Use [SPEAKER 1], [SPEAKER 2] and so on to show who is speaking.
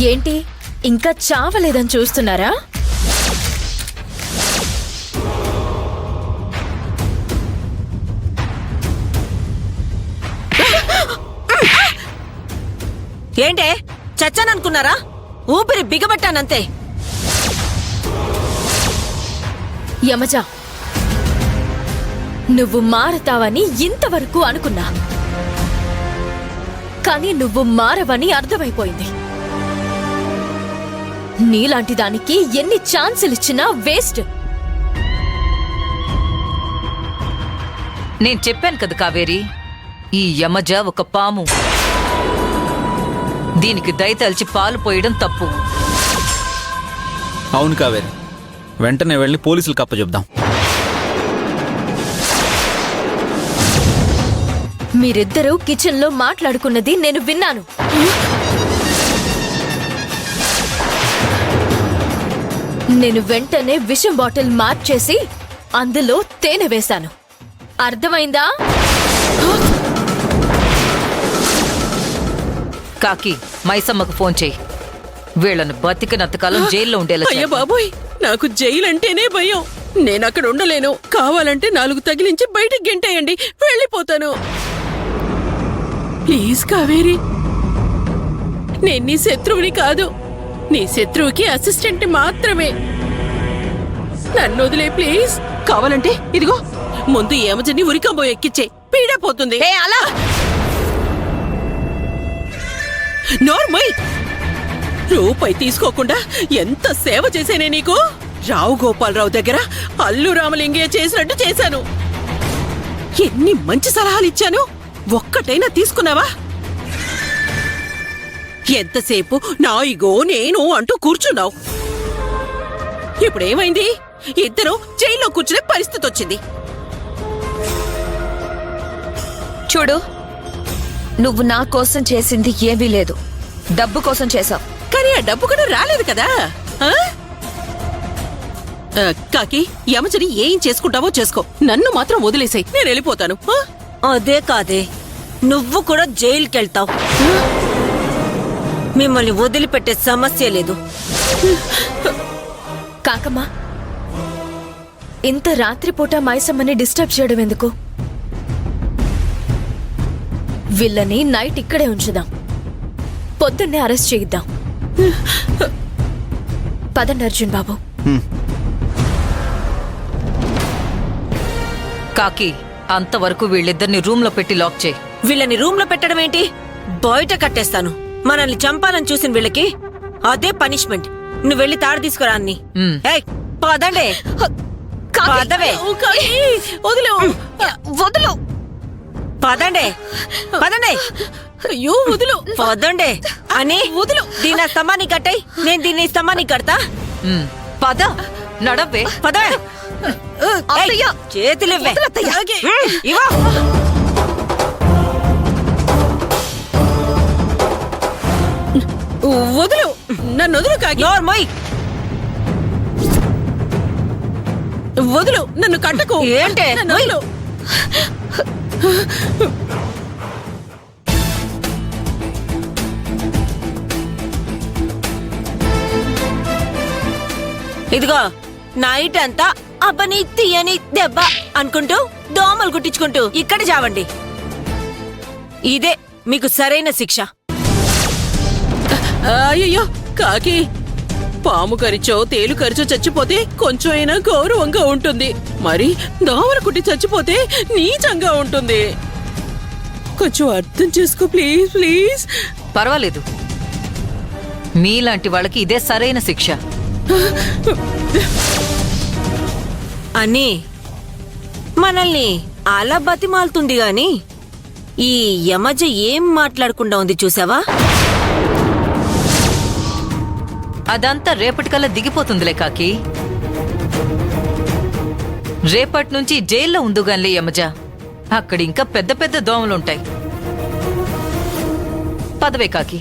[SPEAKER 1] ఏంటి ఇంకా చావలేదని చూస్తున్నారా?
[SPEAKER 2] ఏంటే చచ్చాననుకున్నారా? ఊపిరి బిగబట్టానంతే.
[SPEAKER 1] యమజ, నువ్వు మారతావని ఇంతవరకు అనుకున్నా, కానీ నువ్వు మారవని అర్థమైపోయింది. నీలాంటి దానికి ఎన్ని ఛాన్సులిచ్చినా వేస్ట్.
[SPEAKER 3] నేను చెప్పాను కదా కావేరి, ఈ యమజ ఒక పాము. దీనికి దయతలిచి పాలు పోయడం తప్పు.
[SPEAKER 4] అవును కావేరి, వెంటనే వెళ్ళి పోలీసులకు అప్పచెప్దాం.
[SPEAKER 1] మీరిద్దరూ కిచెన్లో మాట్లాడుకున్నది నేను విన్నాను. నేను వెంటనే విషం బాటిల్ మార్చేసి అందులో తేనె వేశాను. అర్థమైందా?
[SPEAKER 3] కాకి, మైసమ్మకు ఫోన్ చేయి. వీళ్ళను బతికినంతకాలం జైల్లో ఉండేలా
[SPEAKER 2] అయ్య
[SPEAKER 3] చేద్దాం.
[SPEAKER 2] బాబోయ్, నాకు జైలు అంటేనే భయం. నేనక్కడ ఉండలేను. కావాలంటే 4 తగిలించి బయటికి గెంటేయండి, వెళ్ళిపోతాను. ప్లీజ్ కావేరి, నేను నీ శత్రువుని కాదు. నీ శత్రువుకి అసిస్టెంట్ మాత్రమే. నన్ను వదిలే ప్లీజ్. కావాలంటే ఇదిగో ముందు ఏమజని ఉరికంబో ఎక్కిచ్చే, పీడపోతుంది.
[SPEAKER 3] అలా
[SPEAKER 2] నోర్మయ్, రూపాయి తీసుకోకుండా ఎంత సేవ చేశానే నీకు. రావు గోపాలరావు దగ్గర అల్లు రామలింగయ్య చేసినట్టు చేశాను. ఎన్ని మంచి సలహాలు ఇచ్చాను, ఒక్కటైనా తీసుకున్నావా? ఎంతసేపు నా ఇగో నేను అంటూ కూర్చున్నావు. ఇప్పుడేమైంది? ఇద్దరు జైల్లో కూర్చునే పరిస్థితి వచ్చింది.
[SPEAKER 5] చూడు, నువ్వు నా కోసం చేసింది ఏమీ లేదు, డబ్బు కోసం చేశావు.
[SPEAKER 2] కానీ ఆ డబ్బు కూడా రాలేదు కదా. ఆ? కాకి, యమజని ఏం చేసుకుంటావో చేసుకో, నన్ను మాత్రం వదిలేసాయి, నేను వెళ్ళిపోతాను.
[SPEAKER 6] అదే కాదే, నువ్వు కూడా జైలుకెళ్తావు. మిమ్మల్ని వదిలిపెట్టే సమస్య లేదు.
[SPEAKER 1] కాకమ్మా, ఇంత రాత్రిపూట మైసమ్మని డిస్టర్బ్ చేయడం ఎందుకు? వీళ్ళని నైట్ ఇక్కడే ఉంచుదాం, పొద్దున్నే అరెస్ట్ చేయిద్దాం. పదండి అర్జున్ బాబు.
[SPEAKER 3] కాకి, అంతవరకు వీళ్ళిద్దరిని రూమ్ లో పెట్టి లాక్ చేయి.
[SPEAKER 6] వీళ్ళని రూమ్ లో పెట్టడం ఏంటి? బయట కట్టేస్తాను. మనల్ని చంపాలని చూసిన వీళ్ళకి అదే పనిష్మెంట్. నువ్వు వెళ్ళి తాడు తీసుకురా అన్ని. ఏయ్, పదండే. పదవే.
[SPEAKER 2] వదిలే,
[SPEAKER 6] వదులు. పదండే, పదండే.
[SPEAKER 2] అయ్యో వదులు,
[SPEAKER 6] పదండే అని. వదులు. దీని స్తంభాన్ని కట్టాయి, నేను దీన్ని స్తంభాన్ని కడతా.
[SPEAKER 3] పద, నడవ్వే.
[SPEAKER 6] పద. చేతులివ్వే. ఇవా.
[SPEAKER 2] వదులు, నన్ను వదులు కాకి.
[SPEAKER 6] నోర్మోయ్.
[SPEAKER 2] వదులు, నన్ను కట్టకు.
[SPEAKER 6] ఏంటే?
[SPEAKER 2] నన్ను వదులు.
[SPEAKER 6] ఇదిగో నైట్ అంతా అబ్బని తీయని దెబ్బ అనుకుంటూ దోమలు గుట్టించుకుంటూ ఇక్కడ చావండి. ఇదే మీకు సరైన శిక్ష.
[SPEAKER 2] అయ్యో కాకి, పాము కరిచో తేలు కరిచో చచ్చిపోతే కొంచెం అయినా గౌరవంగా ఉంటుంది. మరి దోమలు కుట్టి చచ్చిపోతే నీచంగా ఉంటుంది. కొంచెం అర్థం చేసుకో ప్లీజ్, ప్లీజ్.
[SPEAKER 3] పర్వాలేదు, మీలాంటి వాళ్ళకి ఇదే సరైన శిక్ష.
[SPEAKER 6] అని మనల్ని అలా బతిమాలుతుంది గాని ఈ యమజ ఏం మాట్లాడకుండా ఉంది చూసావా?
[SPEAKER 3] అదంతా రేపటికల్లా దిగిపోతుందిలే కాకి. రేపటి నుంచి జైల్లో ఉందుగానిలే యమజ. అక్కడ ఇంకా పెద్ద పెద్ద దోమలుంటాయి. పదవే కాకి.